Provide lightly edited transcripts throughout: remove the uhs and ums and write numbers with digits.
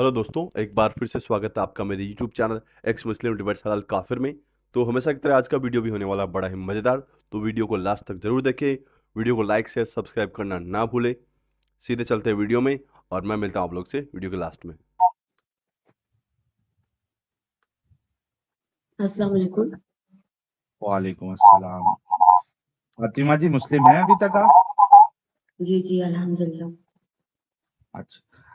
Hello दोस्तों, एक बार फिर से स्वागत है आपका मेरे यूट्यूब चैनल एक्स मुस्लिम डिबेट्स हलाल काफिर में। तो हमेशा की तरह आज का वीडियो भी होने वाला बड़ा ही मज़ेदार। तो वीडियो को लास्ट तक जरूर देखें। वीडियो को लाइक शेयर सब्सक्राइब करना ना भूलें। सीधे चलते हैं वीडियो में और मैं मिलता हूँ आप लोग से वीडियो के लास्ट में। अस्सलाम वालेकुम। वालेकुम अस्सलाम। फातिमा जी मुस्लिम है अभी तक आप? जी अल्हम्दुलिल्लाह।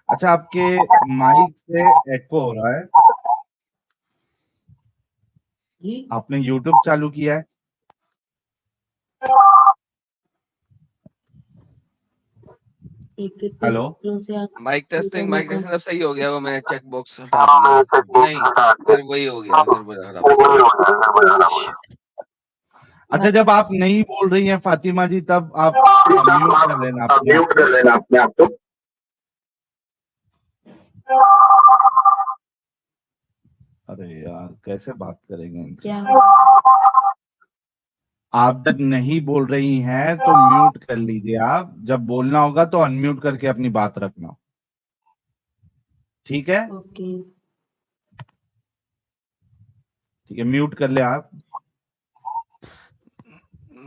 अच्छा, आपके माइक से एको हो रहा है। जी आपने यूट्यूब चालू किया है? एक हेलो, से माइक टेस्टिंग मौका अब सही हो गया। वो मैंने चेक बॉक्स हटा दिया। नहीं, फिर वही हो गया, फिर बड़ा खराब हो गया। अच्छा जब आप नहीं बोल रही हैं फातिमा जी तब आप म्यूट कर लेना अपने आप को। अरे यार कैसे बात करेंगे इनसे? क्या आप जब नहीं बोल रही हैं तो म्यूट कर लीजिए। आप जब बोलना होगा तो अनम्यूट करके अपनी बात रखना, ठीक है? ओके। ठीक है, म्यूट कर ले आप।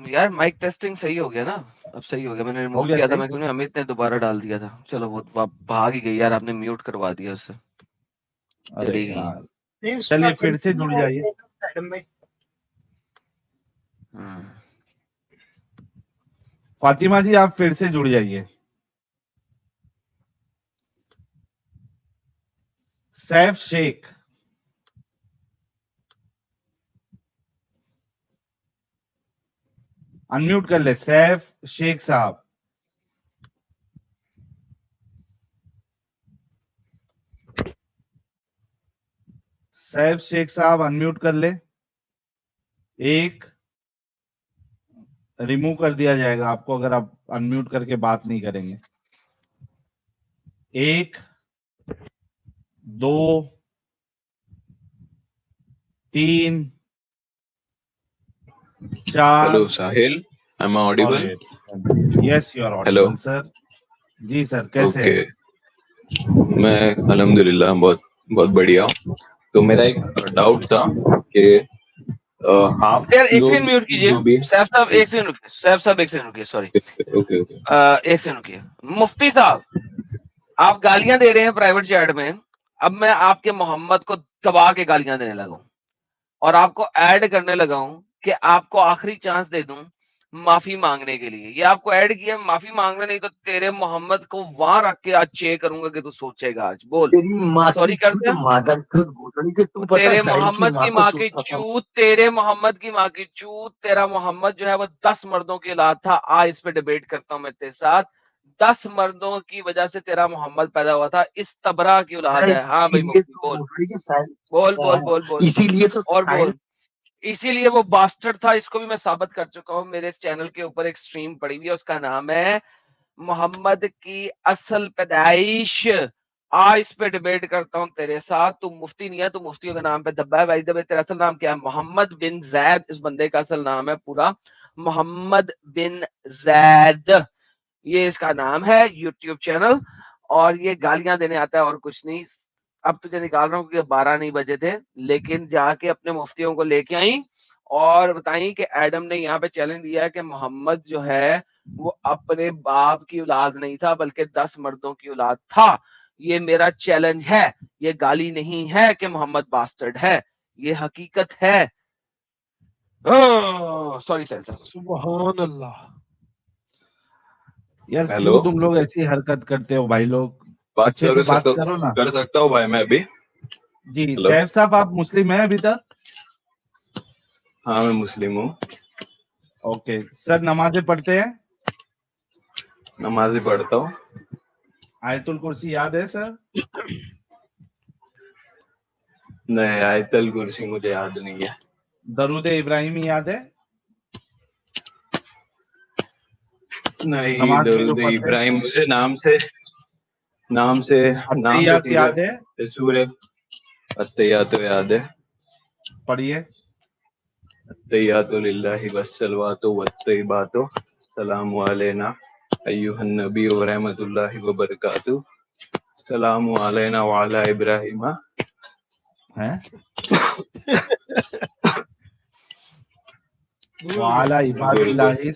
यार माइक टेस्टिंग सही हो गया ना? अब सही हो गया। मैंने हो रिमूव गया किया था, सही? मैं क्यों अमित ने दोबारा डाल दिया था। चलो वो भाग ही गई यार, आपने म्यूट करवा दिया उससे। अरे चली गई। यार चलिए फिर से जुड़ जाइए। हाँ। फातिमा जी आप फिर से जुड़ जाइए। सैफ शेख, अनम्यूट कर ले सैफ शेख साहब। सैफ शेख साहब अनम्यूट कर ले। एक रिमूव कर दिया जाएगा आपको अगर आप अनम्यूट करके बात नहीं करेंगे। एक, दो, तीन, चार। Hello, Sahil. Am I audible? Yes you are Hello. Audible sir. जी सर, कैसे ओके, हैं? मैं अल्हम्दुलिल्लाह बहुत बहुत बढ़िया। तो मेरा एक डाउट था कि आप यार एक सेकंड लोग म्यूट कीजिए। जो भी सैफ साहब एक सेकंड रुकिए। सैफ साहब एक सेकंड रुकिए, सॉरी। ओके ओके एक सेकंड रुकिए। मुफ्ती साहब, आप गालियां दे रहे हैं प्राइवेट चैट में। अब मैं आपके मोहम्मद को दबा के गालियां देने लगा हूं और आपको ऐड करने लगा हूं कि आपको आखिरी चांस दे दूं माफी मांगने के लिए। ये आपको ऐड किया, माफी मांगना, नहीं तो तेरे मोहम्मद को वहां रख के आज चेक करूंगा कि तू सोचेगा। आज बोल, तेरी माँ सॉरी की कर चूत दे। मादर चूत भोसड़ी के तू पता तेरे साहिल की मोहम्मद माँ की को माँ की चूतता था। चूत, तेरे मोहम्मद की माँ की चूत। तेरा मोहम्मद जो है वो 10 मर्दों की औलाद था। आज इस पे डिबेट करता हूं मैं तेरे साथ। 10 मर्दों की वजह से तेरा मोहम्मद पैदा हुआ था। इस तबरा की औलाद अरे है। हाँ भाई इसीलिए मुफ्ती, तो बोल भोसड़ी के साहिल बोल बोल है। बोल बोल इसीलिए तो और साहिल बोल। इसीलिए वो बास्टर्ड था। इसको भी मैं साबित कर चुका हूँ। मेरे इस चैनल के ऊपर एक स्ट्रीम पड़ी हुई है, उसका नाम है मोहम्मद की असल पैदाइश। आज इस पे डिबेट करता हूं तेरे साथ। तू मुफ्ती नहीं है, तू मुफ्तियों के नाम पे दब्बा है। भाई दबे, तेरा असल नाम क्या है? मोहम्मद बिन जैद इस बंदे का असल नाम है पूरा। मोहम्मद बिन जैद, ये इसका नाम है यूट्यूब चैनल। और ये गालियां देने आता है और कुछ नहीं। अब तुझे निकाल रहा हूँ क्योंकि 12 नहीं बजे थे, लेकिन जाके अपने मुफ्तियों को लेके आई और बताई कि एडम ने यहाँ पे चैलेंज दिया है कि मोहम्मद जो है वो अपने बाप की औलाद नहीं था बल्कि 10 मर्दों की औलाद था। ये मेरा चैलेंज है। ये गाली नहीं है कि मोहम्मद बास्टर्ड है, ये हकीकत है। Sorry sir. सुभान अल्लाह। यार हेलो, क्यों तुम लोग ऐसी हरकत करते हो भाई लोग? बात अच्छे से बात सकता करो ना। कर सकता हूँ भाई मैं अभी? जी हेलो, सैफ साहब, आप मुस्लिम हैं अभी तक? हाँ मैं मुस्लिम हूँ। ओके सर, नमाजें पढ़ते हैं? नमाज भी पढ़ता हूँ। आयतुल कुर्सी याद है सर? नहीं, आयतल कुर्सी मुझे याद नहीं है। दरूद इब्राहिमी याद है? नहीं, नमाज में जो दरूद पढ़ते हैं। इब्राहिम मुझे नाम से नाम तो अत्तहियात याद है? सूर्य अत्तहियात तो याद है। पढ़िए। अत्तहियातु लिल्लाहि वस्सलवातु वत्तय्यिबातु सलामु अलैना अय्युहन नबी व रहमतुल्लाहि व बरकातुहू। अस्सलामु अलैना व अला इब्राहिम है वाला इबादिल्लाहि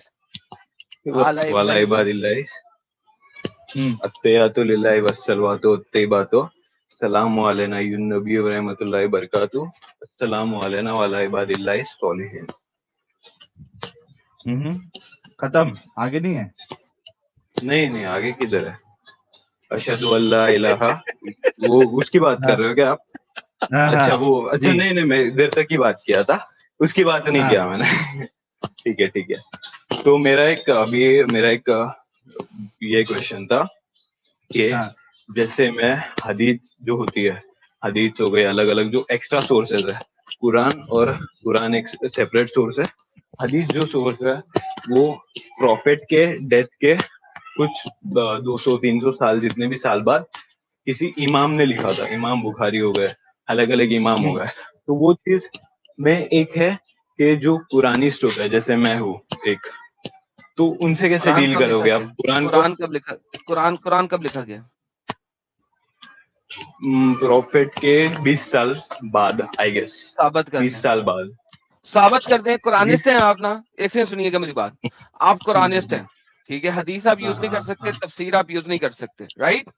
वाला इबादिल्लाहि अत्तयातु लिल्लाहि वस्सलवातु अत्तयिबातु अस्सलामु अलैना अय्युन नबी व रहमतुल्लाहि बरकातहू अस्सलामु अलैना व अला इबादिल्लाहि सॉलिहीन। खत्म, आगे नहीं है। नहीं आगे किधर है? अशहदु अल्ला इलाहा, वो उसकी बात कर रहे हो क्या आप? अच्छा वो, अच्छा नहीं मैं इधर तक की बात किया था, उसकी बात नहीं किया मैंने। ठीक है। तो मेरा एक ये क्वेश्चन था कि जैसे मैं हदीस जो होती है, हदीस हो गई अलग अलग जो एक्स्ट्रा सोर्सेज है, कुरान एक सेपरेट सोर्स है, हदीस जो सोर्स है वो प्रॉफिट के डेथ के कुछ 200-300 साल जितने भी साल बाद किसी इमाम ने लिखा था, इमाम बुखारी हो गए, अलग अलग इमाम हो गए। तो वो चीज में एक है कि जो कुरानिस्ट होता है, जैसे मैं हूँ एक, तो उनसे कैसे डील करोगे आप? कुरान कब लिखा गया? प्रॉफिट के 20 साल बाद, आई गेस। साबित कर 20 साल बाद साबित करते हैं। कुरानिस्ट हैं आप ना, एक से सुनिएगा मेरी बात, आप कुरानिस्ट हैं, ठीक है? हदीस आप यूज नहीं कर सकते, तफसीर आप यूज नहीं कर सकते, राइट?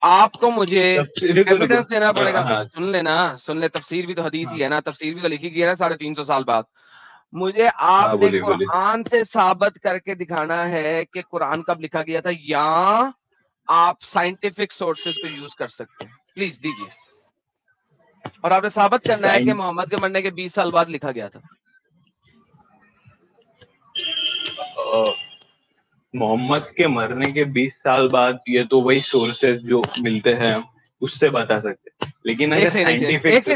आपको मुझे एविडेंस देना पड़ेगा। सुन ले, तफसीर भी तो हदीस ही है ना, तफसीर भी तो लिखी गई है ना 350 साल बाद। मुझे आपने कुरान से साबित करके दिखाना है कि कुरान कब लिखा गया था, या आप साइंटिफिक सोर्सेज को यूज कर सकते हैं, प्लीज दीजिए। और आपने साबित करना है कि मोहम्मद के मरने के 20 साल बाद लिखा गया था। मोहम्मद के मरने के 20 साल बाद, ये तो वही सोर्सेज जो मिलते हैं उससे बता सकते हैं, लेकिन अगर साइंटिफिक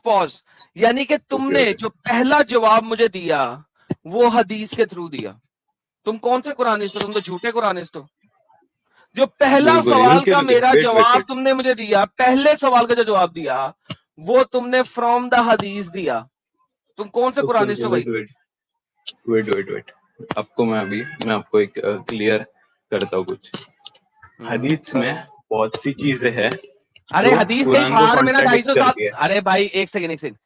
पॉज, यानी कि तुमने जो पहला जवाब मुझे दिया वो हदीस के थ्रू दिया। तुम कौन से कुरानिस्ट हो? तुम तो झूठे कुरानिस्ट हो। जो पहला सवाल का मेरा जवाब तुमने मुझे दिया, पहले सवाल का जो जवाब दिया वो तुमने फ्रॉम द हदीस दिया। तुम कौन से कुरानिस्ट हो भाई? वेट मैं आपको एक क्लियर करता हूँ कुछ। हदीस में बहुत सी चीजें हैं। अरे हदीस के बाहर में ना 250 साल, अरे भाई एक सेकंड,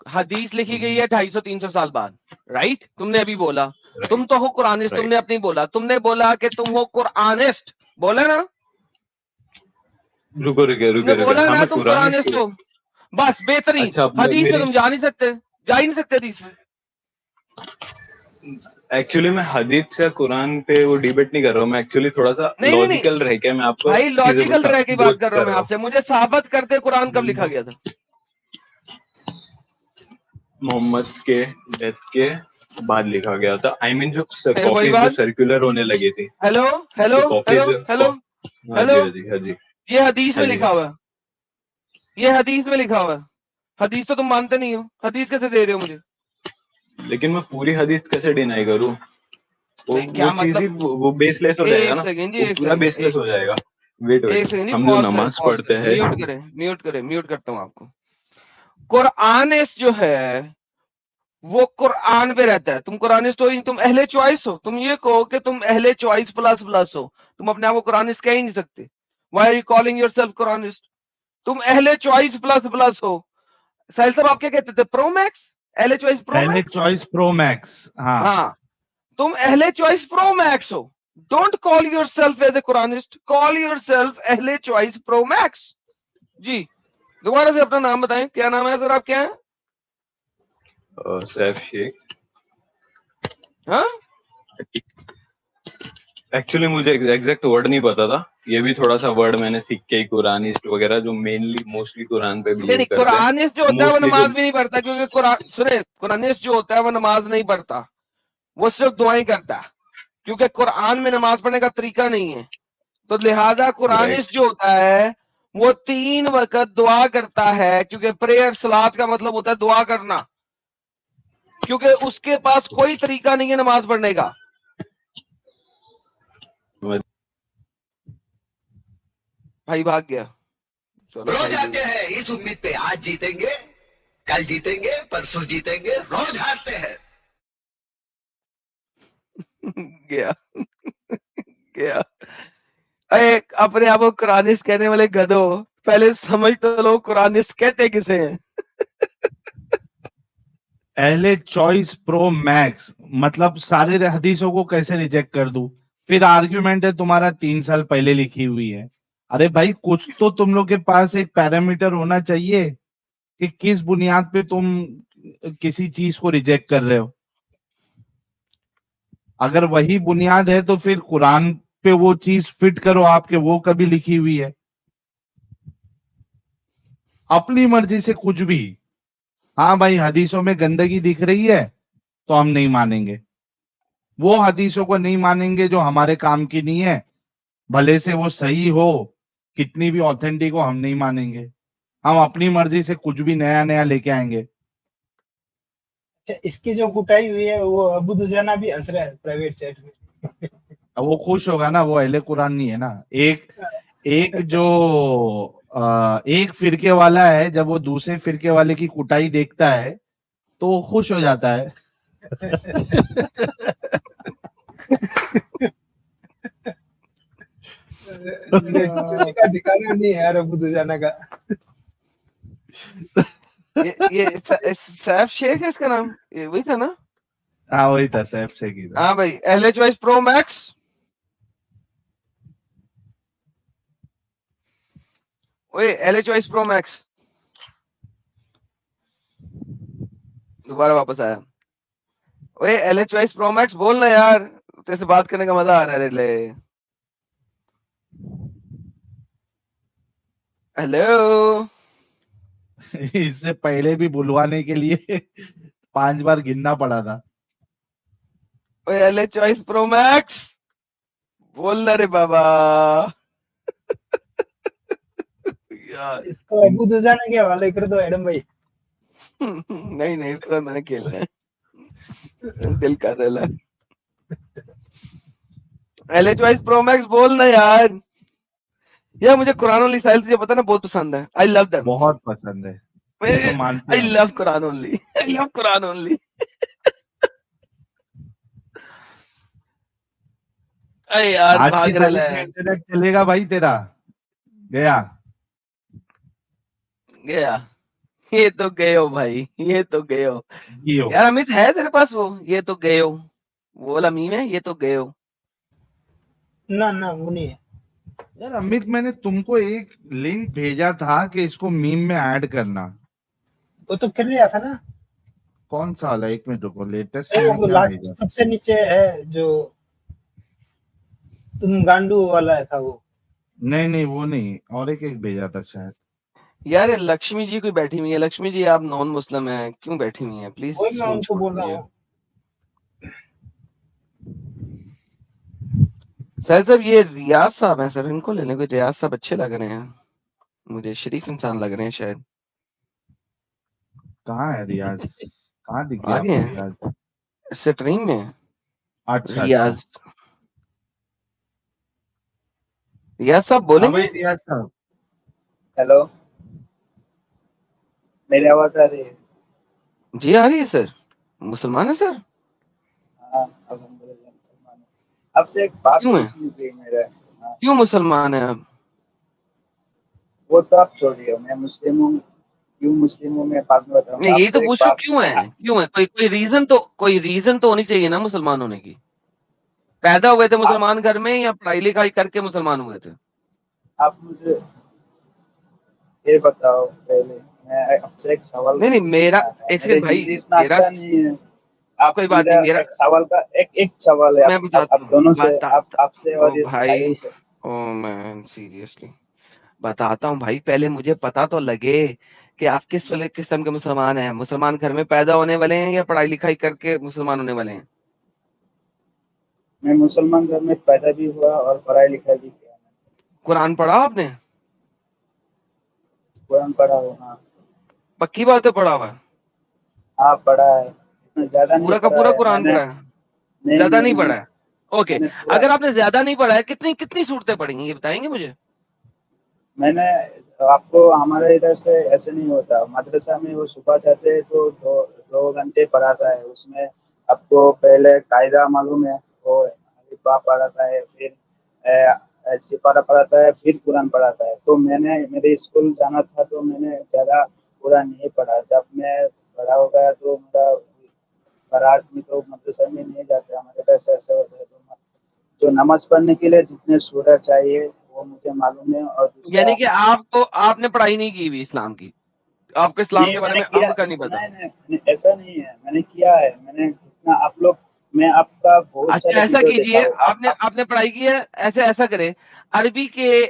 हदीस लिखी गई है 250-300 साल बाद, राइट? तुमने अभी बोला तुम तो हो कुरानिस्ट, तुमने अपनी बोला, तुमने बोला कि तुम हो कुरानिस्ट, बोला ना? रुको बोला ना तुम कुरानिस्ट हो, बस बेहतरीन। हदीस में तुम जा नहीं सकते हदीस में। एक्चुअली मैं हदीस से कुरान पे वो डिबेट नहीं कर रहा हूँ, मैं एक्चुअली थोड़ा सा लॉजिकल रह के मैं आपको भाई लॉजिकल रह के बात कर रहा हूँ मैं आपसे। मुझे साबित करते कुरान कब लिखा गया था? मोहम्मद के डेथ के बाद लिखा गया था। आई मीन जो कॉपीज जो सर्कुलर होने लगी थी। हेलो, ये हदीस में लिखा हुआ है, ये हदीस में लिखा हुआ है। हदीस तो तुम मानते नहीं हो, हदीस कैसे दे रहे हो मुझे? लेकिन मैं पूरी हदीस कैसे डिनाई करूं? क्या मतलब? वो बेसलेस हो जाएगा ना, पूरा बेसलेस हो जाएगा। वेट हम जो नमाज पढ़ते हैं, म्यूट करता हूँ आपको। कुरानिस्ट जो है वो कुरान पे रहता है। तुम कुरानिस्ट हो, तुम अहले चॉइस हो। तुम ये कहो कि तुम अहले चॉइस प्लस हो, तुम अपने आप को कुरानिस्ट कह ही नहीं सकते। Why are you calling yourself कुरानिस्ट? तुम अहले चॉइस प्लस हो। साहिल साहब आप क्या कहते थे? प्रो मैक्स, अहले चॉइस प्रो मैक्स। हाँ, तुम अहले चॉइस प्रो मैक्स हो। Don't call yourself as a Quranist, call yourself अहले चॉइस प्रो मैक्स। जी दोबारा से अपना नाम बताएं, क्या नाम है सर? आप क्या हैं? सैफ शेख। हाँ, एक्चुअली मुझे एग्जैक्ट वर्ड नहीं पता था, ये भी थोड़ा सा वर्ड मैंने सीख के, कुरानिस्ट वगैरह जो मेनली मोस्टली कुरान पे बिलीव करते हैं। कुरानिस्ट जो होता है वो नमाज भी नहीं पढ़ता, क्योंकि कुरानिस्ट जो होता है वो नमाज नहीं पढ़ता, वो सिर्फ दुआएं करता है, क्योंकि कुरान में नमाज पढ़ने का तरीका नहीं है। तो लिहाजा कुरानिस्ट जो होता है वो 3 वक्त दुआ करता है, क्योंकि प्रेयर सलात का मतलब होता है दुआ करना, क्योंकि उसके पास कोई तरीका नहीं है नमाज पढ़ने का। भाई भाग गया। चलो रोज आते हैं इस उम्मीद पे आज जीतेंगे, कल जीतेंगे, परसों जीतेंगे, रोज हारते हैं। गया अरे अपने आप को कुरानिस्ट कहने वाले गधो, पहले समझ तो लो कुरानिस्ट कहते किसे हैं। अहले चॉइस प्रो मैक्स मतलब सारे हदीसों को कैसे रिजेक्ट कर दूं? फिर आर्ग्यूमेंट है तुम्हारा 3 साल पहले लिखी हुई है। अरे भाई कुछ तो तुम लोग के पास एक पैरामीटर होना चाहिए कि किस बुनियाद पे तुम किसी चीज को रिजेक्ट कर रहे हो। अगर वही बुनियाद है तो फिर कुरान पे वो चीज फिट करो आपके, वो कभी लिखी हुई है। अपनी मर्जी से कुछ भी, हाँ भाई हदीसों में गंदगी दिख रही है तो हम नहीं मानेंगे, वो हदीसों को नहीं मानेंगे जो हमारे काम की नहीं है, भले से वो सही हो, कितनी भी ऑथेंटिक हो, हम नहीं मानेंगे। हम अपनी मर्जी से कुछ भी नया नया लेके आएंगे। इसकी जो कुटाई हुई है वो अबू दुजाना भी हंस रहा है प्राइवेट चैट में। अब वो खुश होगा ना, वो अहले कुरान नहीं है ना। एक जो एक फिरके वाला है, जब वो दूसरे फिरके वाले की कुटाई देखता है तो वो खुश हो जाता है। किसी का ठिकाना नहीं है यार अबू दुजाना का। ये सैफ शेख है इसका नाम, ये वही था ना? हाँ वही था, सैफ शेख ही था। हाँ भाई, एलएच वाइस प्रो मैक्स, ओए एलएच वाइस प्रो मैक्स दोबारा वापस आया। ओए एलएच वाइस प्रो मैक्स बोल ना यार, तेरे से बात करने का मजा आ रहा है। ले हेलो, इससे पहले भी बुलवाने के लिए 5 बार गिनना पड़ा था। ओए एलएच वाइस प्रो मैक्स बोल ना रे बाबा। यार इसको अबू दुजाना के हवाले कर दो एडम भाई। नहीं नहीं, तो मैंने खेलना है दिल का दिल है। एलएच वाइस प्रो मैक्स बोल ना यार। यार मुझे कुरान ओनली साहिल तुझे पता ना बहुत पसंद है। आई लव देम, बहुत पसंद है, ये तो मानते आई हैं। Love Quran only, I love Quran only. अरे यार आज की भाग रहा तारीख में है, इंटरनेट चलेगा भाई तेरा? गया गया। ये तो गए हो भाई, ये तो गए हो जियो। यार। अमित है तेरे पास वो, ये तो गए हो, वो वाला मीम है, ये तो गए हो। ना ना वो नहीं है। यार अमित, मैंने तुमको एक लिंक भेजा था कि इसको मीम में ऐड करना। वो तो कर लिया था ना। कौन सा वाला? 1 मिनट रुको, लेटेस्ट अरे में वो क्या लास्ट भेजा? सबसे नीचे है जो तुम गांडू वाला था वो। नहीं वो नहीं, और एक भेजा था शायद। यार ये लक्ष्मी जी कोई बैठी हुई है। लक्ष्मी जी आप नॉन मुस्लिम है, क्यों बैठी हुई है? प्लीज वही मैं उनको बोल रहा हूँ। सर साहब ये रियाज साहब हैं सर, इनको लेने को। रियाज साहब अच्छे लग रहे हैं मुझे, शरीफ इंसान लग रहे हैं शायद। कहाँ है रियाज? कहाँ दिख गया आगे आपको हैं रियाज? स्ट्रीम में। अच्छा रियाज, रियाज साहब बोलेंगे? भाई रियाज साहब। हेलो, मेरी आवाज आ रही है? जी आ रही है सर। मुसलमान है सर? हाँ अल्हम्दुलिल्लाह मुसलमान हूँ। आपसे एक बात क्यों है? पूछनी थी मेरे। हाँ, क्यों मुसलमान है आप? वो तो आप छोड़िए, मैं मुस्लिम हूँ। क्यों मुस्लिम हूँ मैं बाद में बताऊंगा। नहीं यही तो आपसे एक पूछ रहा हूँ, बात। क्यों है? क्यों है? कोई रीजन तो होनी चाहिए ना मुसलमान होने की। पैदा हुए थे आप मुसलमान घर में या पढ़ाई लिखाई करके मुसलमान हुए थे? आप मुझे ये बताओ पहले, मैं आपसे एक सवाल नहीं नहीं, मेरा पूछना है। एक मेरे सेकंड भाई, हिंदी इतना तेरा अच्छा नहीं है। आप कोई बात मेरा नहीं। मेरा एक सवाल का एक सवाल है मैं आप बताता दोनों हूँ, से, आपसे ओ और ये भाई, साहिल से। ओ मैन सीरियसली बताता हूँ भाई। पहले मुझे पता तो लगे कि आप किस वाले किस्म के मुसलमान हैं। मुसलमान घर में पैदा होने वाले हैं या पढ़ाई लिखाई करके मुसलमान होने वाले हैं? मैं मुसलमान घर में पैदा भी हुआ और पढ़ाई लिखाई भी किया। कुरान पढ़ा आपने? कुरान पढ़ा हूँ हाँ। पक्की बात है पढ़ा हुआ है? हाँ पढ़ा है, इतना ज्यादा नहीं पूरा का पढ़ा पूरा है कुरान मैंने। पढ़ा है? नहीं ज्यादा नहीं नहीं पढ़ा है? ओके, मैंने पूरा। अगर आपने ज्यादा नहीं पढ़ा है, कितनी कितनी सूरतें पढ़ी हैं ये बताएंगे मुझे? मैंने आपको, हमारे इधर से ऐसे नहीं होता। मदरसा में वो सुबह जाते हैं तो 2 घंटे पढ़ाता है। उसमें आपको पहले कायदा मालूम है, वो अलिफ बा पढ़ाता है, फिर सिपारा पढ़ाता है, फिर कुरान पढ़ाता है। तो मैंने मेरे स्कूल जाना था तो मैंने ज़्यादा कुरान नहीं पढ़ा। जब मैं बड़ा हो गया तो मेरा बारात में तो मदरसा में नहीं जाते, हमारे पास ऐसा होता है। तो जो नमाज पढ़ने के लिए जितने सूरत चाहिए वो मुझे मालूम है। और दूसरा यानी कि आपने पढ़ाई नहीं की भी इस्लाम की, आपको इस्लाम नहीं के बारे मैंने में किया, अब का नहीं पता। ऐसा नहीं है, मैंने किया है। मैंने जितना आप लोग, मैं आपका बहुत अच्छा सारे ऐसा वीडियो कीजिए, देखा हूँ। आपने पढ़ाई की है, ऐसा करें, अरबी के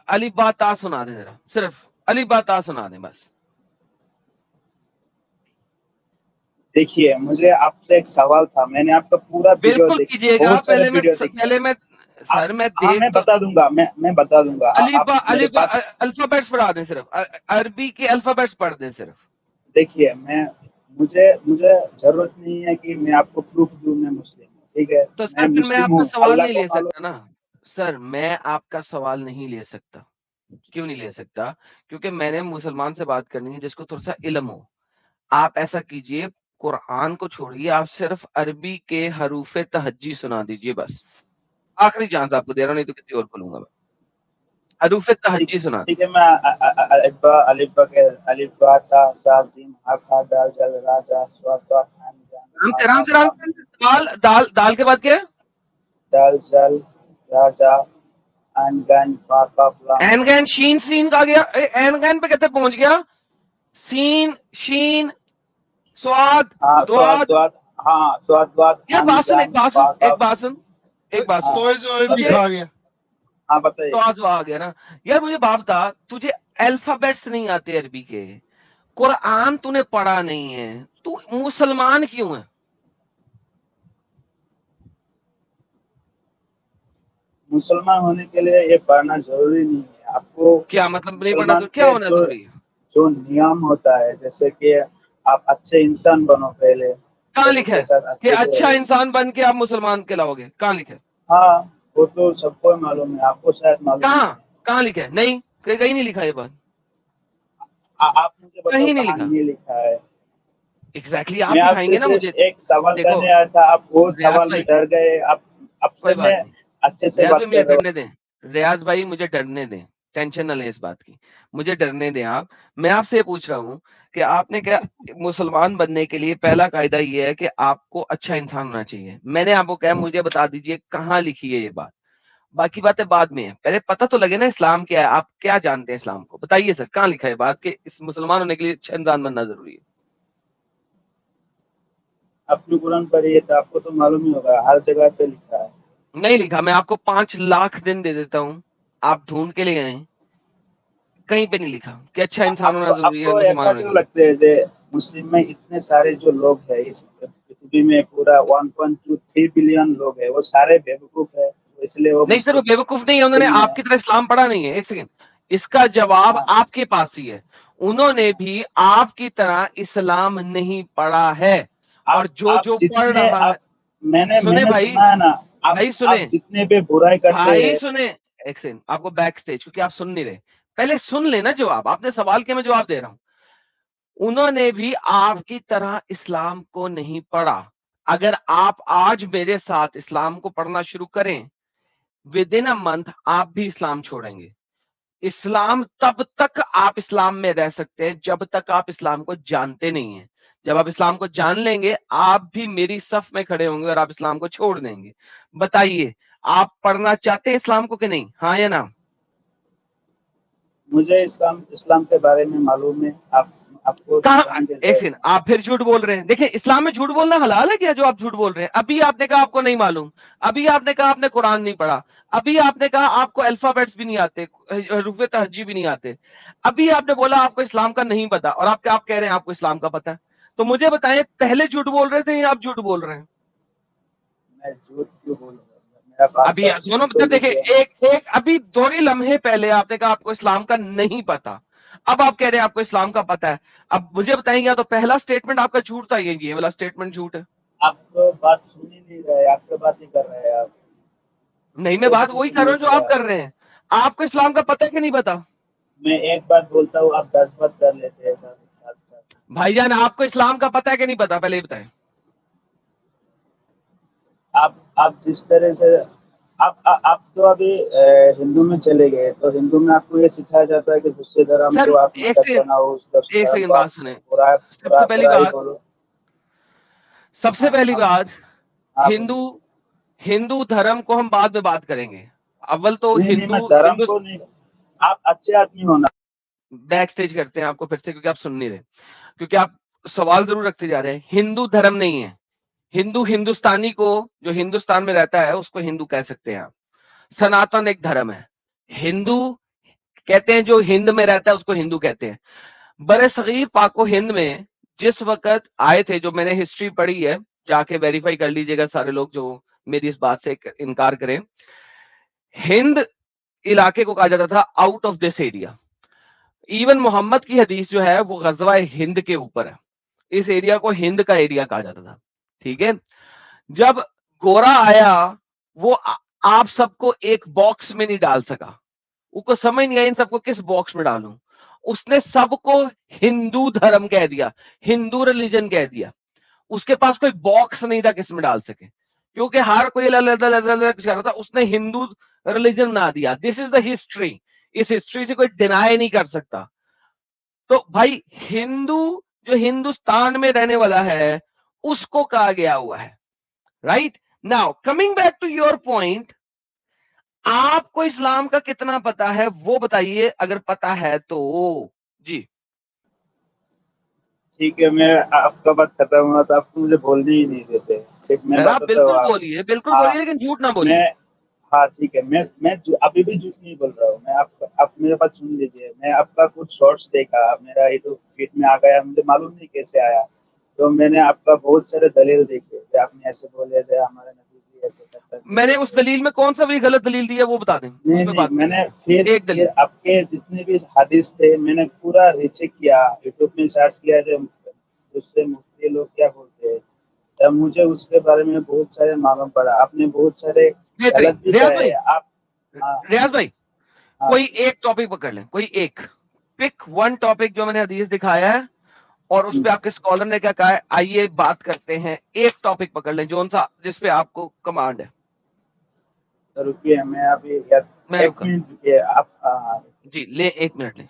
अलिफ बा ता सुना दें जरा, सिर्फ अलिफ बा ता सुना दें बस। देखिए मुझे आपसे एक सवाल था, मैंने आपका पूरा वीडियो बिल्कुल देख, कीजिएगा। बहुत सारे वीडियो देखे। पहले मैं आप, सर मैं हाँ देख मैं तो बता दूंगा, मैं बता दूंगा। आप मेरे अलिफ बा पास अल्फाबेट्स पढ़ा दें, सिर्फ अरबी के अल्फाबेट्स पढ़ दें सिर्फ। देखिए, मुझे मुझे जरूरत नहीं है कि मैं आपको प्रूफ दूं मैं मुस्लिम हूँ, ठीक है। तो मैं सर फिर मैं मुस्लिम आपका हूँ, सवाल अल्लाह नहीं को ले मालूम। सकता ना सर, मैं आपका सवाल नहीं ले सकता। क्यों नहीं ले सकता? क्योंकि मैंने मुसलमान से बात करनी है जिसको थोड़ा सा इल्म हो। आप ऐसा कीजिए, कुरान को छोड़िए, आप सिर्फ अरबी के हरूफे तहज्जी सुना दीजिए बस। आखिरी चांस आपको दे रहा हूं, नहीं तो किसी और को लूंगा मैं। हरूफे तहज्जी सुना ठीक है, मैं अलिफ बा ता सा जीम हा खा दाल जल रा जा स्वा ता आन जान दीजिए। हा राम हा से राम ला से दाल दाल दाल के बाद क्या है? दाल जल रा जा आन गन पा पा ला। एन गैन शीन सीन का गया, एन गैन पे कैसे पहुंच गया? सीन शीन स्वाद हाँ स्वाद द्वाद। द्वाद, हाँ स्वाद द्वाद यार आन बात सुन, जान पा पा। एक बात सुन, तो जो तुझे लिखा गया हाँ बताइए। तो आजवा आ गया ना। यार मुझे बात बता, तुझे अल्फाबेट्स नहीं आते अरबी के, कुरान तूने पढ़ा नहीं है, तू मुसलमान क्यों है? मुसलमान होने के लिए ये पढ़ना जरूरी नहीं है। आपको क्या मतलब नहीं पढ़ना? मुसलमान तो क्या के होना जो जरूरी है? जो नियम होता है, जैसे कि आप अच्छे इंसान बनो, पहले कहाँ लोगों लिखा के है साथ कि अच्छे से अच्छा रहो। इंसान बन के आप मुसलमान कहलाओगे? कहाँ लिखा है? हाँ वो तो सबको मालूम है, आपको शायद मालूम नहीं कहाँ है। कहाँ लिखा है? नहीं, कहीं नहीं लिखा ये बात, आप मुझे बताओ कहीं नहीं कहाँ लिखा। नहीं लिखा है। एग्जैक्टली आप मैं आपसे दिखाएंगे ना मुझे। सिर्फ एक सवाल देखो करने आया था, आप वो रियाज सवाल में भाई, डर गए। आप आपसे कोई बात मैं नहीं, अच्छे से रियाज बात भाई मुझे कर रहा हूँ। डरने दें, रियाज भाई मुझे डरने दें, टेंशन ना लें इस बात की, मुझे डरने दें आप। मैं आपसे ये पूछ रहा हूँ कि आपने क्या, मुसलमान बनने के लिए पहला कायदा ये है कि आपको अच्छा इंसान होना चाहिए। मैंने आपको कहा मुझे बता दीजिए कहाँ लिखी है ये बात, बाकी बातें बाद में है, पहले पता तो लगे ना इस्लाम क्या है, आप क्या जानते हैं इस्लाम को, बताइए सर कहाँ लिखा है बात कि इस मुसलमान होने के लिए अच्छा इंसान बनना जरूरी है? अपनी कुरान पढ़िए तो आपको तो मालूम ही होगा, हर जगह पे लिखा है। नहीं लिखा। मैं आपको 5 लाख दिन दे देता हूँ, आप ढूंढ के ले आए, कहीं पे नहीं लिखा कि अच्छा इंसान होना जरूरी है आपको मुसलमान ऐसा होने क्यों के लिए। लगता है जे मुस्लिम में इतने सारे जो लोग हैं इस पृथ्वी में, पूरा 1.23 बिलियन लोग हैं, वो सारे बेवकूफ है, इसलिए वो नहीं सर वो मुस्लिम बेवकूफ नहीं है, उन्होंने नहीं है। आपकी तरह इस्लाम पढ़ा नहीं है। एक सेकंड, इसका जवाब हाँ, आपके पास ही है। उन्होंने भी आपकी तरह इस्लाम नहीं पढ़ा है, और जो आप जो पढ़ जितने रहा है, आप मैंने सुने मैंने भाई, सुना है ना, भाई सुने, आप जितने भी बुराई करते भाई हैं। सुने, एक सेकंड, आपको बैक स्टेज, क्योंकि आप सुन नहीं रहे, पहले सुन लेना जवाब, आपने सवाल के मैं जवाब दे रहा हूं। उन्होंने भी आपकी तरह इस्लाम को नहीं पढ़ा। अगर आप आज मेरे साथ इस्लाम को पढ़ना शुरू करें, विद इन अ मंथ आप भी इस्लाम छोड़ेंगे। इस्लाम तब तक आप इस्लाम में रह सकते हैं जब तक आप इस्लाम को जानते नहीं हैं। जब आप इस्लाम को जान लेंगे, आप भी मेरी सफ में खड़े होंगे और आप इस्लाम को छोड़ देंगे। बताइए, आप पढ़ना चाहते हैं इस्लाम को कि नहीं? हाँ या ना? मुझे इस्लाम इस्लाम के बारे में मालूम है। आपको कहा? जान के एक सेकंड, आप फिर झूठ बोल रहे हैं। देखिए इस्लाम में झूठ बोलना हलाल है क्या जो आप झूठ बोल रहे हैं? अभी आपने कहा आपको नहीं मालूम, अभी आपने कहा आपने कुरान नहीं पढ़ा, अभी आपने कहा आपको अल्फाबेट्स भी नहीं आते, हरूफ तहज्जी भी नहीं आते, अभी आपने बोला आपको इस्लाम का नहीं पता, और आप कह रहे हैं आपको इस्लाम का पता है। तो मुझे बताएं, पहले झूठ बोल रहे थे या आप झूठ बोल रहे हैं? मैं झूठ क्यों बोलूंगा? मेरा बात अभी बात दोनों तो मतलब देखिए, लीजिए। एक एक अभी थोड़ी लम्हे पहले आपने कहा आपको इस्लाम का नहीं पता, अब आप कह रहे हैं आपको इस्लाम का पता है। अब मुझे बताएंगे, या तो पहला स्टेटमेंट आपका झूठ था, ये वाला स्टेटमेंट झूठ है? आप तो बात सुन ही नहीं रहे, आपके बात ही कर रहे हैं आप। नहीं, मैं तो बात झूठ वही कर रहा नहीं हूँ जो आप किया। कर रहे हैं। आपको इस्लाम का पता है कि नहीं पता? मैं एक बात बोलता हूँ, आप 10 बात कर लेते हैं साथ साथ साथ। भाईजान आपको इस्लाम का पता है कि नहीं पता, पहले ये बताएं। आप जिस तरह से आप तो अभी हिंदू में चले गए, तो हिंदू में आपको ये सिखाया जाता है कि दूसरे धर्म सर को आप एक मदद सेकंड, बनाओ, उस एक धर्म सेकंड को आप बात सुने। बुराई सबसे बोलो। पहली आप बात, आप हिंदू हिंदू धर्म को हम बाद में बात करेंगे। अव्वल तो नहीं, मैं हिंदू धर्म हिंदू को नहीं, आप अच्छे आदमी होना। बैक स्टेज करते हैं आपको फिर से, क्योंकि आप सुन नहीं रहे, क्योंकि आप सवाल जरूर रखते जा रहे हैं। हिंदू धर्म नहीं है। हिंदू हिंदुस्तानी को, जो हिंदुस्तान में रहता है, उसको हिंदू कह सकते हैं आप। सनातन एक धर्म है। हिंदू कहते हैं जो हिंद में रहता है उसको हिंदू कहते हैं। बड़े सगीर पाको हिंद में जिस वक्त आए थे, जो मैंने हिस्ट्री पढ़ी है, जाके वेरीफाई कर लीजिएगा सारे लोग जो मेरी इस बात से इनकार करें, हिंद इलाके को कहा जाता था out of this area. Even Muhammad की हदीस जो है वो गजवा हिंद के ऊपर है। इस एरिया को हिंद का एरिया कहा जाता था। ठीक है। जब गोरा आया, वो आप सबको एक बॉक्स में नहीं डाल सका। उसको समझ नहीं आया इन सबको किस बॉक्स में डालूं। उसने सबको हिंदू धर्म कह दिया, हिंदू रिलीजन कह दिया। उसके पास कोई बॉक्स नहीं था किस में डाल सके, क्योंकि हर कोई अलग कर रहा था। उसने हिंदू रिलीजन बना दिया। This is the history. इस हिस्ट्री से कोई डिनाई नहीं कर सकता। तो भाई हिंदू जो हिंदुस्तान में रहने वाला है उसको कहा गया हुआ है। Right now coming back to your point, आपको इस्लाम का कितना पता है वो बताइए, अगर पता है तो। जी ठीक है, मैं आपका बात खत्म हुआ तो आपको मुझे बोलने ही नहीं देते। ठीक, मैं सर आप बताता हूँ आप। बिल्कुल हाँ, बोलिए, लेकिन झूठ ना बोलिए। मैं हाँ ठीक है, मैं अभी भी झूठ नहीं बोल रहा हूँ। मैं आप मेरे पास सुन लीजिए। मैं आपका कुछ शॉर्ट्स देखा, मेरा यूट्यूब फीड में आ गया, मुझे मालूम नहीं कैसे आया। तो मैंने आपका बहुत सारे दलील देखे थे, आपने ऐसे बोले थे हमारे नबी जी ऐसे करते मैंने उस थे। दलील में कौन सा भी गलत दलील दिया वो बता दें, उस नहीं पर नहीं, बात मैंने करें। एक फिर दलील। आपके जितने भी हदीस थे मैंने पूरा रीचेक किया, यूट्यूब में सर्च किया जो दूसरे मुफ्ती लोग क्या बोलते हैं, तब मुझे उसके बारे में बहुत सारे मालूम पड़ा। आपने बहुत सारे बेहतरीन। गलत भी रियाज कहे भाई, आप। हाँ रियाज भाई, हाँ, कोई एक टॉपिक पकड़ लें, कोई एक पिक वन टॉपिक जो मैंने हदीस दिखाया है और उस पे आपके स्कॉलर ने क्या कहा है, आइए बात करते हैं। एक टॉपिक पकड़ लें जोन सा जिस पे आपको कमांड है। तो रुकिए, मैं अभी मैं एक रुका। मिनट रुकिए आप। हाँ, जी ले, एक मिनट ले।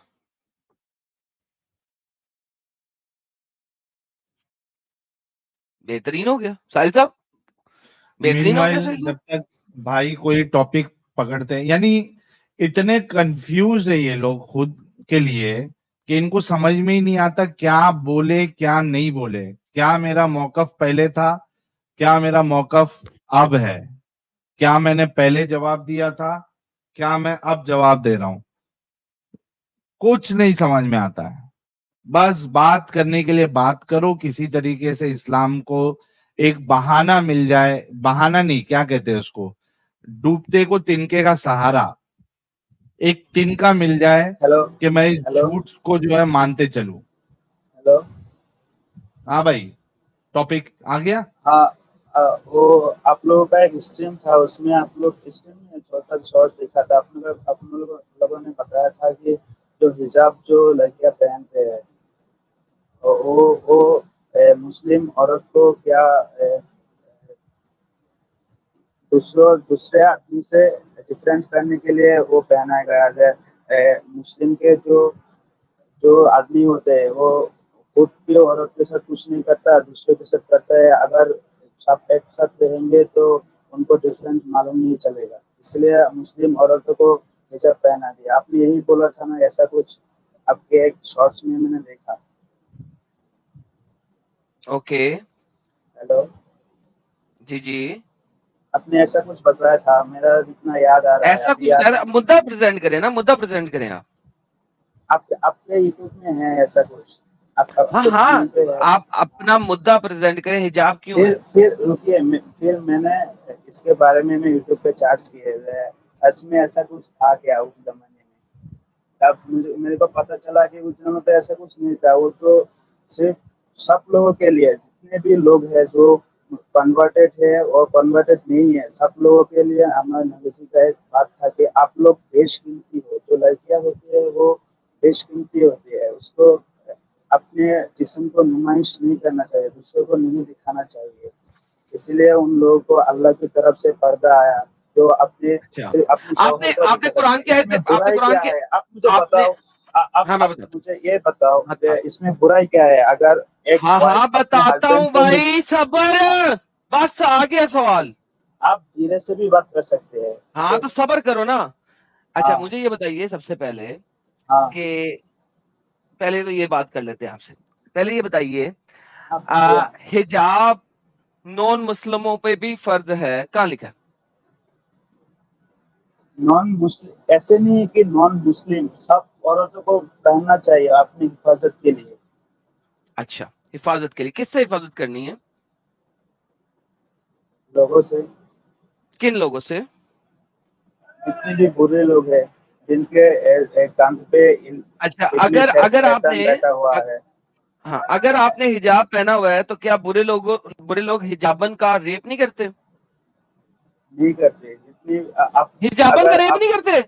बेहतरीन हो गया साहिल साहब, बेहतरीन हो गया मीनवाइल साहिल जब साहब। तक भाई कोई टॉपिक पकड़ते हैं, यानी इतने कंफ्यूज है ये लोग खुद के लिए कि इनको समझ में ही नहीं आता क्या बोले क्या नहीं बोले, क्या मेरा मौकफ पहले था, क्या मेरा मौकफ अब है, क्या मैंने पहले जवाब दिया था, क्या मैं अब जवाब दे रहा हूं। कुछ नहीं समझ में आता है। बस बात करने के लिए बात करो, किसी तरीके से इस्लाम को एक बहाना मिल जाए, बहाना नहीं क्या कहते हैं उसको, डूबते को तिनके का सहारा, एक तिनका मिल जाए हेलो कि मैं इस हेलो झूठ को जो है मानते चलूं। हेलो। हाँ भाई, टॉपिक आ गया। हाँ, वो आप लोगों का एक स्ट्रीम था, उसमें आप लोग स्ट्रीम में छोटा शॉर्ट देखा था। आप लोगों ने बताया था कि जो हिजाब जो लड़कियां पहनते हैं, वो मुस्लिम औरत को क्या दूसरे आदमी से डिफरेंट करने के लिए वो पहनाया गया है। मुस्लिम के जो जो आदमी होते हैं वो खुद की औरत के साथ कुछ नहीं करता, दूसरे के साथ करता है। अगर सब एक साथ रहेंगे तो उनको डिफरेंट मालूम नहीं चलेगा, इसलिए मुस्लिम औरतों को हिजाब पहना दिया। आपने यही बोला था ना, ऐसा कुछ आपके एक शॉर्ट्स में मैंने देखा। ओके हेलो, जी जी, आपने ऐसा कुछ बताया था, मेरा जितना याद आ रहा है ऐसा अभी कुछ याद बताया था। मुद्दा प्रेजेंट करें ना, मुद्दा प्रेजेंट करें आप। आपके यूट्यूब में है ऐसा कुछ, हाँ आपके हाँ, चैनल पे है। आप अपना मुद्दा प्रेजेंट करें, हिजाब क्यों है। फिर रुकिए, फिर मैंने इसके बारे में मैं यूट्यूब पे चार्ज किए थे, सच में ऐसा कुछ था क्या उस जमाने में। तब मेरे को पता चला कि उस जमाने में तो ऐसा कुछ नहीं था। वो तो सिर्फ सब लोगों के लिए, जितने भी लोग हैं जो कन्वर्टेड है और कन्वर्टेड नहीं है, सब लोगों के लिए हमारे नबी जी का एक बात था कि आप लोग बेशकीमती हो। जो लड़कियां होती है वो बेशकीमती होती है, उसको अपने जिस्म को नुमाइश नहीं करना चाहिए, दूसरों को नहीं दिखाना चाहिए। इसलिए उन लोगों को अल्लाह की तरफ से पर्दा आया। جو اپنے اچھا صرف اپنی آپ نے شوہر کو قرآن کی اس میں آیت آپ نے برائی قرآن کیا کے ہے؟ آپ مجھے آپ نے بتاؤ، ہاں میں آپ بتاتا مجھے یہ بتاؤ کہ ہوں اس میں برائی کیا ہے؟ اگر ایک ہاں وائف اپنے بتاتا ہوں ہسبینڈ کو بھائی صبر بس آ گیا سوال آپ دھیرے سے بھی بات کر سکتے ہیں. ہاں تو صبر کرو نا اچھا ہاں مجھے یہ بتائیے سب سے پہلے ہاں کہ پہلے تو یہ بات کر لیتے ہیں آپ سے پہلے یہ بتائیے حجاب نان مسلموں پہ بھی فرض ہے کہاں لکھا ہے؟ نان مسلم ایسے نہیں ہے کہ نان مسلم سب عورتوں کو پہننا چاہیے اپنی حفاظت کے لیے. اچھا حفاظت کے لیے کس سے حفاظت کرنی ہے لوگوں سے، کن لوگوں سے جتنے بھی برے لوگ ہیں جن کے کان پہ اچھا ابلیس اگر آپ شیطان نے بیٹھا ہوا ہے. ہاں اگر آپ نے حجاب پہنا ہوا ہے تو کیا برے لوگ حجابن کا ریپ نہیں کرتے نہیں کرتے جتنی آپ حجابن اگر کا ریپ آپ نہیں کرتے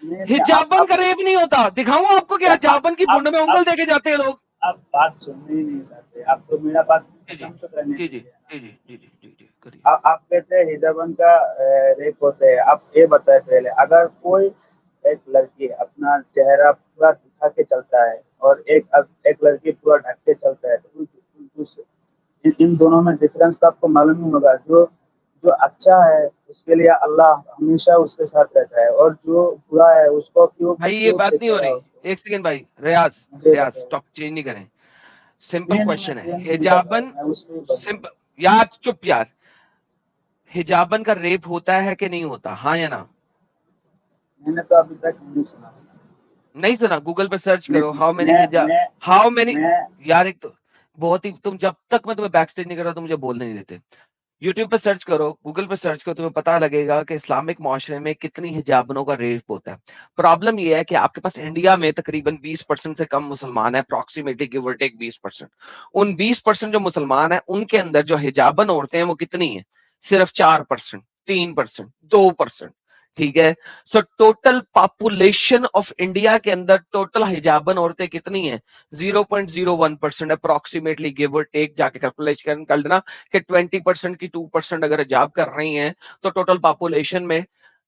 نہیں حجابن آپ کا ریپ نہیں ہوتا دکھاؤں آپ کو کیا حجابن کی بنڈ میں انگل دے کے جاتے ہیں لوگ آپ بات سننے ہی نہیں چاہتے. آپ تو میرا بات جی ختم تو کرنے جی جی دیجیے نا. جی جی جی جی جی جی کریے آپ کہتے ہیں حجابن کا ریپ ہوتے ہیں. آپ یہ بتائیں پہلے اگر کوئی ایک لڑکی اپنا چہرہ پورا دکھا کے چلتا ہے اور ایک لڑکی پورا ڈھک کے چلتا ہے تو ان دونوں میں ڈفرنس تو آپ کو معلوم نہیں ہوگا. جو اچھا ہے اس کے لیے اللہ ہمیشہ اس کے ساتھ رہتا ہے اور جو برا ہے اس کو کیوں بھائی یہ بات نہیں دیکھے ہو گا. رہی اس کو ایک سیکنڈ بھائی ریاض مجھے بتائیں. ٹاپ چینج نہیں کریں سمپل نہیں کوشچن میں ہے چینج نہیں کر رہا ہوں، حجابن میں اس میں بتا سمپل یار چپ یار حجابن کا ریپ ہوتا ہے کہ نہیں ہوتا ہاں یا نا میں نے تو ابھی تک نہیں سنا. نہیں سنا گوگل پہ سرچ میں کرو ہاؤ میں مینی میں یار ایک تو بہت ہی تم جب تک میں تمہیں بیک سٹیج نہیں کر رہا تو مجھے بولنے نہیں دیتے یوٹیوب پہ سرچ کرو گوگل پہ سرچ کرو تمہیں پتا لگے گا کہ اسلامک معاشرے میں کتنی حجابنوں کا ریپ ہوتا ہے. پرابلم یہ ہے کہ آپ کے پاس انڈیا میں تقریباً 20% سے کم مسلمان ہیں اپروکسیمیٹلی گیو اور ٹیک 20%. ان 20% جو مسلمان ہیں ان کے اندر جو حجابن عورتیں ہیں وہ کتنی ہیں صرف 4%, 3%, 2%. ٹھیک ہے so total population of India کے اندر ٹوٹل حجابن عورتیں کتنی ہیں 0.01% اپروکسیمیٹلی گیو اور ٹیک جا کے کیلکولیشن کر لینا کہ 20% کی 2% اگر حجاب کر رہی ہیں تو ٹوٹل پاپولیشن میں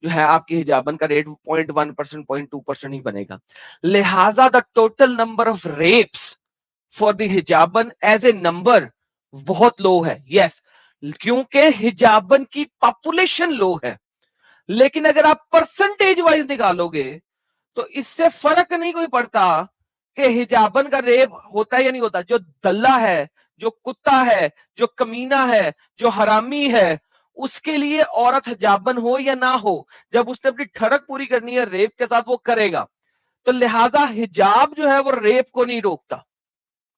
جو ہے آپ کی حجابن کا ریٹ 0.1%, 0.2% ہی بنے گا. لہذا the total number of reps for the حجابن ایز اے نمبر بہت لو ہے. یس کیونکہ حجابن کی پاپولیشن لو ہے لیکن اگر آپ پرسنٹیج وائز نکالو گے تو اس سے فرق نہیں کوئی پڑتا کہ حجابن کا ریپ ہوتا ہے یا نہیں ہوتا. جو دلہ ہے جو کتا ہے جو کمینہ ہے جو حرامی ہے اس کے لیے عورت حجابن ہو یا نہ ہو جب اس نے اپنی ٹھڑک پوری کرنی ہے ریپ کے ساتھ وہ کرے گا. تو لہذا حجاب جو ہے وہ ریپ کو نہیں روکتا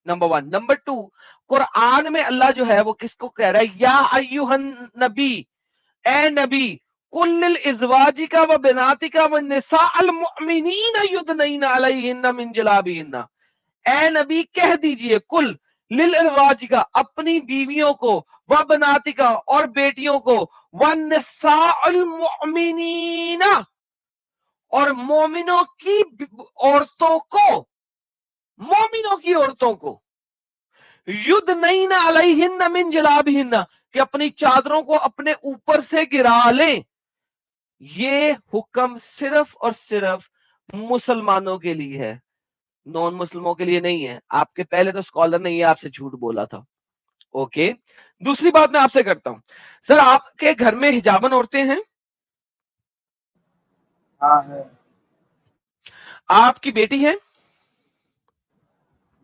نمبر 1. نمبر 2 قرآن میں اللہ جو ہے وہ کس کو کہہ رہا ہے یا ایوہ نبی اے نبی کل ازواجک و بناتک و نساء المؤمنین یدنین علیہن من جلابیہن اے نبی کہہ دیجئے کل للازواجک اپنی بیویوں کو و بناتک اور بیٹیوں کو و نساء المؤمنین اور مومنوں کی عورتوں کو مومنوں کی عورتوں کو یدنین علیہن من جلابیہن کہ اپنی چادروں کو اپنے اوپر سے گرا لیں. یہ حکم صرف اور صرف مسلمانوں کے لیے ہے نان مسلموں کے لیے نہیں ہے. آپ کے پہلے تو اسکالر نے یہ آپ سے جھوٹ بولا تھا. اوکے دوسری بات میں آپ سے کرتا ہوں سر آپ کے گھر میں حجابن عورتیں ہیں ہاں ہے. آپ کی بیٹی ہے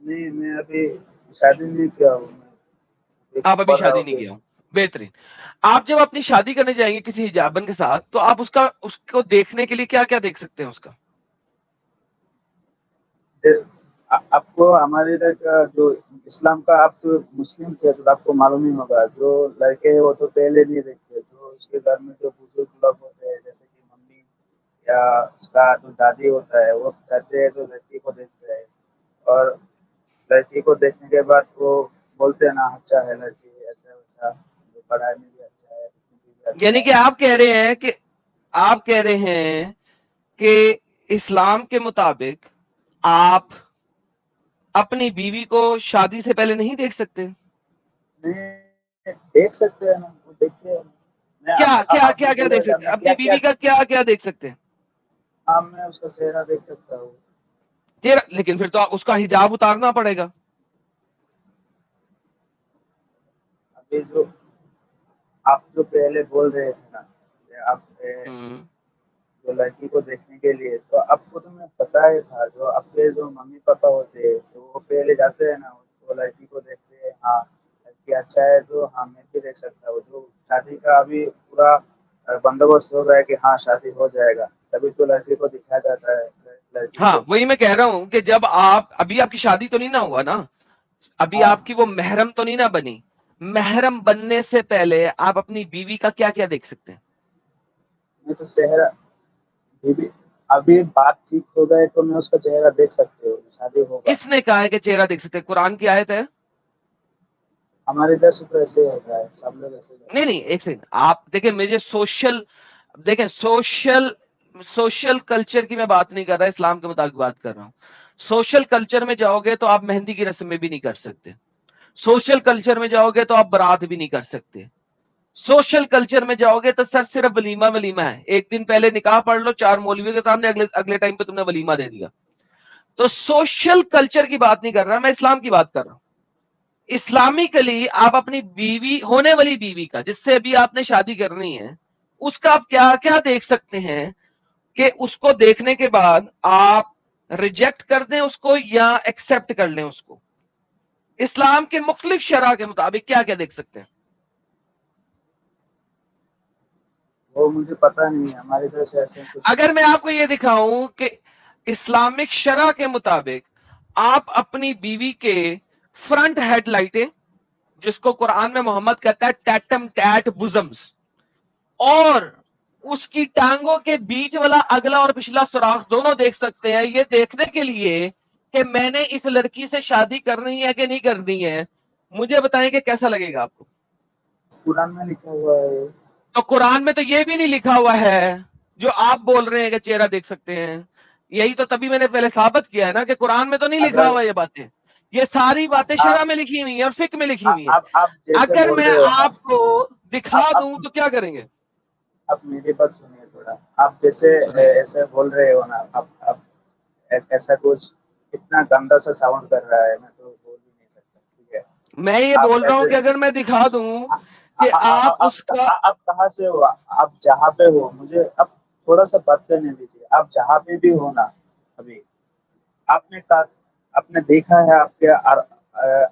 نہیں میں ابھی شادی نہیں کیا ہوں. میں آپ ابھی پڑھ رہا شادی ہوں نہیں کیا ہوں بہترین. آپ جب اپنی شادی کرنے جائیں گے کسی حجابن کے ساتھ تو آپ اس کو دیکھنے کے لیے کیا کیا دیکھ سکتے ہیں اس کا آپ کو ہمارے ادھر کا جو اسلام کا آپ تو مسلم تھے تو آپ کو معلوم ہی ہوگا جو لڑکے ہیں وہ تو پہلے نہیں دیکھتے. جو اس کے گھر میں جو بزرگ لوگ ہوتے ہیں جیسے کہ ممی یا اس کا جو دادی ہوتا ہے وہ کہتے ہیں تو لڑکی کو دیکھتے ہیں اور لڑکی کو دیکھنے کے بعد وہ بولتے ہیں نا اچھا ہے لڑکی ایسا ویسا پڑھائی میں بھی اچھا ہے یعنی کہ آپ کہہ رہے ہیں کہ اسلام کے مطابق آپ اپنی بیوی کو شادی سے پہلے نہیں دیکھ سکتے نہیں دیکھ سکتے ہیں نا وہ دیکھتے ہیں. मैं क्या आप क्या आप क्या क्या देख बोलेगा सकते हैं मैं अपनी क्या क्या बीवी का, क्या क्या देख सकते हैं? हाँ मैं उसका चेहरा देख सकता हूँ। चेहरा, लेकिन फिर तो उसका हिजाब उतारना पड़ेगा। अभी जो आप जो पहले बोल रहे थे ना कि आप जो लड़की को देखने के लिए, तो आपको तो मैं पता ही था, जो आपके जो मम्मी पापा होते हैं तो वो पहले जाते हैं ना, वो लड़की को देखते हैं, हाँ लड़की अच्छा है तो हाँ मैं भी देख सकता हूँ। जो शादी का अभी पूरा बंदोबस्त हो गया है कि हाँ शादी हो जाएगा, तभी तो लड़की को दिखाया जाता है लड़की हाँ, को। वही मैं कह रहा हूं कि जब आप, अभी आपकी शादी तो नहीं ना हुआ ना, अभी हाँ आपकी वो महरम तो नहीं ना बनी, महरम बनने से पहले आप अपनी बीवी का क्या क्या देख सकते हैं? मैं तो चेहरा अभी अभी बात ठीक हो गए तो मैं उसका चेहरा देख सकती हूँ, शादी होगा। किसने कहा है कि चेहरा देख सकते हैं? कुरान की आयत है? हमारे इधर से तो ऐसे होता है, सब लोग ऐसे करते नहीं नहीं, एक सेकंड, आप देखें, मुझे सोशल, देखें सोशल, सोशल कल्चर की मैं बात नहीं कर रहा, इस्लाम के मुताबिक बात कर रहा हूं। सोशल कल्चर में जाओगे तो आप मेहंदी की रस्म भी नहीं कर सकते, सोशल कल्चर में जाओगे तो आप बारात भी नहीं कर सकते, सोशल कल्चर में जाओगे तो सर सिर्फ वलीमा वलीमा है, एक दिन पहले निकाह पढ़ लो 4 मौलवियों के सामने, अगले अगले टाइम पे तुमने वलीमा दे दिया। तो सोशल कल्चर की बात नहीं कर रहा मैं, इस्लाम की बात कर रहा हूं। इस्लामिकली आप अपनी बीवी, होने वाली बीवी का, जिससे अभी आपने शादी करनी है, उसका आप क्या क्या देख सकते हैं कि उसको देखने के बाद आप रिजेक्ट कर दें उसको या एक्सेप्ट कर लें उसको? इस्लाम के मुख्तलिफ शरह के मुताबिक क्या क्या देख सकते हैं? वो मुझे पता नहीं है, हमारे इधर से ऐसे कुछ अगर मैं आपको यह दिखाऊं कि इस्लामिक शरह के मुताबिक आप अपनी बीवी के फ्रंट हेडलाइटें, जिसको कुरान में मोहम्मद कहता है टैटम टैट बुजम्स, और उसकी टांगों के बीच वाला अगला और पिछला सुराख दोनों देख सकते हैं, ये देखने के लिए कि मैंने इस लड़की से शादी करनी है कि नहीं करनी है। मुझे बताएं कि कैसा लगेगा आपको? कुरान में लिखा हुआ है। तो कुरान में तो ये भी नहीं लिखा हुआ है जो आप बोल रहे हैं कि चेहरा देख सकते हैं। यही तो तभी मैंने पहले साबित किया है ना कि कुरान में तो नहीं लिखा अगर हुआ ये बातें, ये सारी बातें शरह में लिखी हुई हैं और फिक में लिखी हुई हैं। आप जैसे अगर बोल मैं रहे हो ना, आपको दिखा दूं आप तो क्या करेंगे? आप मेरी बात सुनिए थोड़ा। आप जैसे सुनाइए। ऐसे बोल रहे हो ना, आप ऐसा कुछ इतना गंदा सा साउंड कर रहा है, मैं तो बोल भी नहीं सकता, ठीक है। मैं ये आप बोल रहा हूं ऐसे कि अगर मैं दिखा दूं कि आप उसका, आप कहाँ से हो? आप जहाँ पे हो मुझे अब थोड़ा सा बात करने दीजिए। आप जहाँ पे भी हो ना, अभी आपने देखा है आपके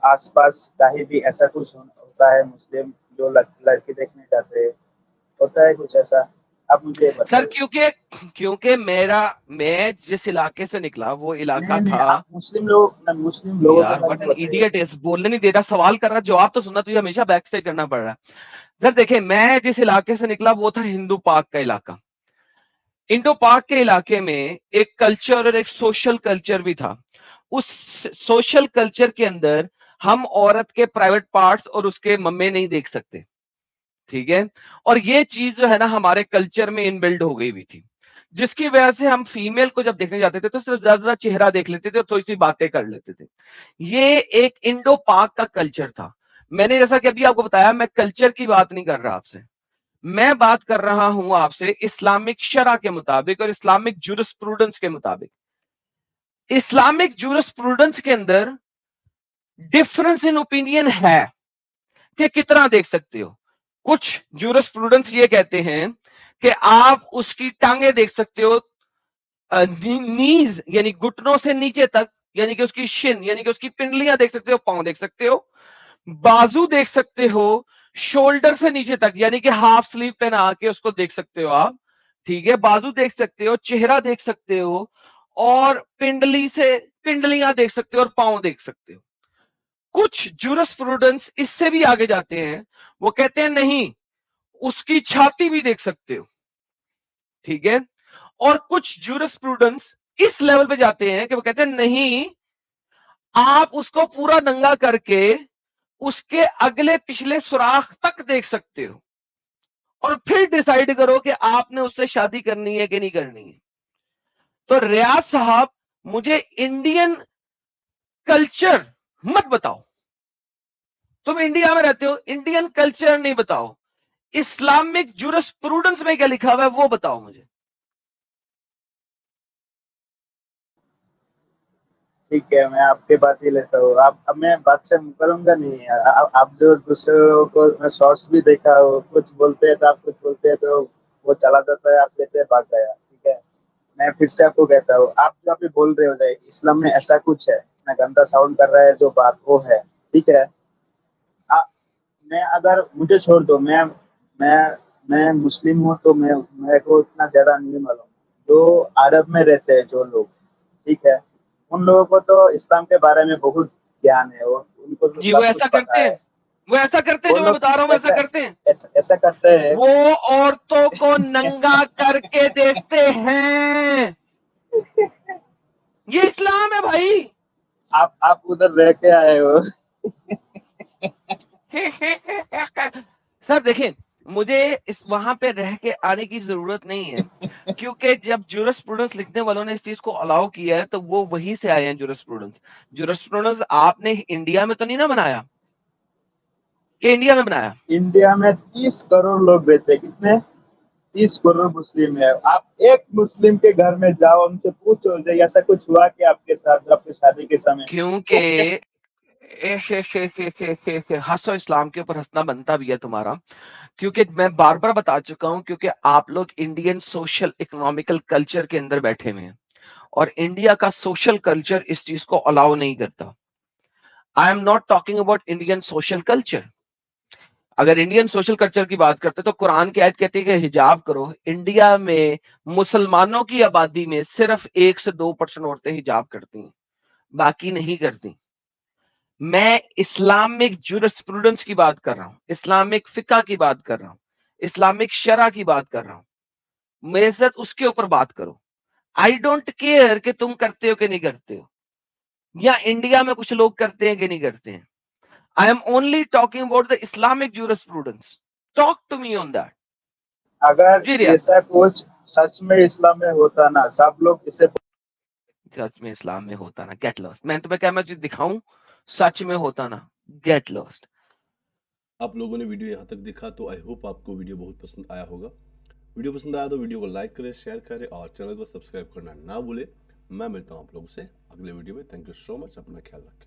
आसपास कहीं भी ऐसा कुछ होता है? मुस्लिम जो लड़की देखने जाते हैं, होता है कुछ ऐसा? आप मुझे ये सर बताइए। क्योंकि मैं जिस इलाके से निकला वो इलाका नहीं नहीं, था, आप मुस्लिम लोगों के यार बारे व्हाट में एन बताइए। इडियट इज, बोलने नहीं दे रहा, सवाल कर रहा, जवाब तो सुनना, तुझे हमेशा बैक स्टेज करना पड़ रहा है। सर देखिए, मैं जिस इलाके से निकला वो था हिंदू पाक का इलाका। इंडो पाक के इलाके में एक कल्चर और एक सोशल कल्चर भी था। उस सोशल कल्चर के अंदर हम औरत के प्राइवेट पार्ट्स और उसके मम्मे नहीं देख सकते, ठीक है। और ये चीज जो है ना हमारे कल्चर में इनबिल्ड हो गई हुई थी, जिसकी वजह से हम फीमेल को जब देखने जाते थे तो सिर्फ ज्यादा चेहरा देख लेते थे और थोड़ी सी बातें कर लेते थे। ये एक इंडो पाक का कल्चर था। मैंने जैसा कि अभी आपको बताया, मैं कल्चर की बात नहीं कर रहा आपसे, मैं बात कर रहा हूं आपसे इस्लामिक शरा के मुताबिक और इस्लामिक जूरिस्प्रूडेंस के मुताबिक। इस्लामिक जूरिस्प्रूडेंस के अंदर डिफरेंस इन ओपिनियन है कि कितना देख सकते हो। कुछ जूरिस्प्रूडेंस ये कहते हैं कि आप उसकी टांगे देख सकते हो, नीज यानी घुटनों से नीचे तक, यानी कि उसकी शिन यानी कि उसकी पिंडलियां देख सकते हो, पांव देख सकते हो, बाजू देख सकते हो, शोल्डर से नीचे तक यानी कि हाफ स्लीव पहना के उसको देख सकते हो आप, ठीक है, बाजू देख सकते हो, चेहरा देख सकते हो, और पिंडली से पिंडलियां देख सकते हो और पांव देख सकते हो। कुछ जूरिस्प्रूडेंस इससे भी आगे जाते हैं, वो कहते हैं नहीं, उसकी छाती भी देख सकते हो, ठीक है। और कुछ जूरिस्प्रूडेंस इस लेवल पे जाते हैं कि वो कहते हैं नहीं, आप उसको पूरा नंगा करके उसके अगले पिछले सुराख तक देख सकते हो और फिर डिसाइड करो कि आपने उससे शादी करनी है कि नहीं करनी है। तो रियाज साहब, मुझे इंडियन कल्चर मत बताओ, तुम इंडिया में रहते हो, इंडियन कल्चर नहीं बताओ, इस्लामिक जुरिस्प्रूडेंस में क्या लिखा हुआ है वो बताओ मुझे। ठीक है, मैं आपकी बात ही लेता हूँ। आप अब मैं बात से करूंगा नहीं यार। आप जो दूसरे लोगों को, मैं शॉर्ट्स भी देखा हो, कुछ बोलते हैं तो आप कुछ बोलते हैं तो वो चला जाता है, आप कहते हैं भाग गया। ठीक है, मैं फिर से आपको कहता हूँ, आप जो अभी बोल रहे हो जाए इस्लाम में ऐसा कुछ है, मैं गंदा साउंड कर रहा है जो बात वो है। ठीक है, आ, मैं अगर मुझे छोड़ दो, मैं मुस्लिम हूँ तो मैं मेरे को इतना ज्यादा नहीं मालूम। जो अरब में रहते हैं जो लोग, ठीक है, उन लोगों को तो इस्लाम के बारे में बहुत ज्ञान है, और उनको तो जी वो सब कुछ ऐसा पता करते है। हैं, वो ऐसा करते हैं वो जो मैं लोग बता रहा हूं, ऐसा ऐसा करते हैं। ऐसा करते हैं। वो औरतों को नंगा करके देखते हैं। ये इस्लाम है भाई। आप उधर रह के आए हो। सर देखें, मुझे इस वहां पे रह के आने की जरूरत नहीं है, क्योंकि जब जुरिस्प्रूडेंस लिखने वालों ने इस चीज को अलाउ किया है तो वो वहीं से आए हैं। जुरिस्प्रूडेंस आपने इंडिया में तो नहीं ना बनाया, कि इंडिया में बनाया? इंडिया में 30 करोड़ लोग रहते हैं। कितने? 30 करोड़ मुस्लिम है। आप एक मुस्लिम के घर में जाओ, उनसे पूछो जो ऐसा कुछ हुआ कि आपके साथ आपकी शादी के समय? क्योंकि हंसो, इस्लाम के ऊपर हंसना बनता भी है तुम्हारा, क्योंकि मैं बार बार बता चुका हूं, क्योंकि आप लोग इंडियन सोशल इकोनॉमिकल कल्चर के अंदर बैठे हुए हैं और इंडिया का सोशल कल्चर इस चीज को अलाउ नहीं करता। I am not talking about Indian social culture. अगर इंडियन सोशल कल्चर की बात करते तो कुरान की आयत कहती है कि हिजाब करो। इंडिया में मुसलमानों की आबादी में सिर्फ 1 से 2% औरतें हिजाब करती हैं, बाकी नहीं करती। मैं इस्लामिक जुरिस्प्रूडेंस की बात कर रहा हूं, इस्लामिक फिका की बात कर रहा हूं, इस्लामिक शरा की बात कर रहा हूं। मेरे साथ उसके ऊपर बात करो। आई डोंट केयर कि तुम करते हो कि नहीं करते हो, या इंडिया में कुछ लोग करते हैं कि नहीं करते हैं। I am only talking about the Islamic jurisprudence. Talk to me on that. अगर जी रियाज, ऐसा कुछ सच में इस्लाम में होता ना, सब लोग इसे सच में इस्लाम में होता ना, गेट लॉस्ट। मैं तुम्हें क्या मैं तुझे दिखाऊं? सच में होता ना, गेट लॉस्ट। आप लोगों ने वीडियो यहाँ तक देखा तो आई होप आपको वीडियो बहुत पसंद आया होगा। वीडियो पसंद आया तो वीडियो को लाइक करें, शेयर करें और चैनल को सब्सक्राइब करना ना भूलें। मैं मिलता हूँ आप लोगों से अगले वीडियो में। थैंक यू सो मच, अपना ख्याल रखें।